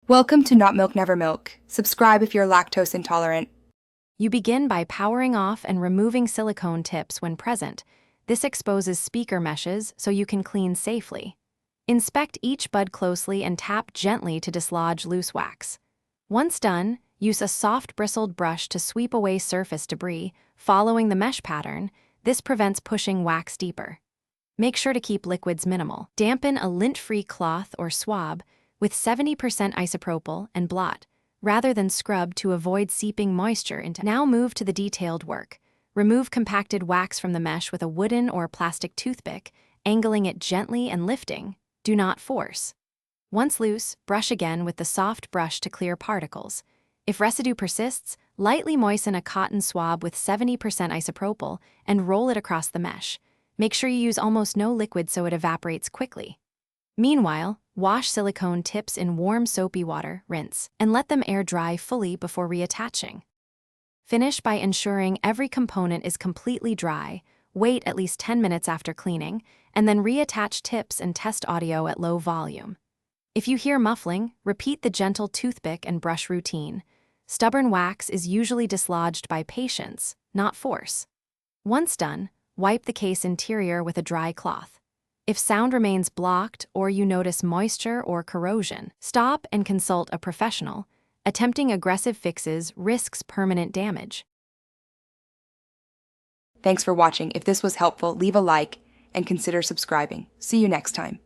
Welcome to Not Milk Never Milk. Subscribe if you're lactose intolerant. You begin by powering off and removing silicone tips when present. This exposes speaker meshes so you can clean safely. Inspect each bud closely and tap gently to dislodge loose wax. Once done, use a soft bristled brush to sweep away surface debris, following the mesh pattern. This prevents pushing wax deeper. Make sure to keep liquids minimal. Dampen a lint-free cloth or swab with 70% isopropyl and blot, rather than scrub to avoid seeping moisture into. Now move to the detailed work. Remove compacted wax from the mesh with a wooden or plastic toothpick, angling it gently and lifting. Do not force. Once loose, brush again with the soft brush to clear particles. If residue persists, lightly moisten a cotton swab with 70% isopropyl and roll it across the mesh. Make sure you use almost no liquid so it evaporates quickly. Meanwhile, wash silicone tips in warm soapy water, rinse, and let them air dry fully before reattaching. Finish by ensuring every component is completely dry, wait at least 10 minutes after cleaning, and then reattach tips and test audio at low volume. If you hear muffling, repeat the gentle toothpick and brush routine. Stubborn wax is usually dislodged by patience, not force. Once done, wipe the case interior with a dry cloth. If sound remains blocked or you notice moisture or corrosion, stop and consult a professional. Attempting aggressive fixes risks permanent damage. Thanks for watching. If this was helpful, leave a like and consider subscribing. See you next time.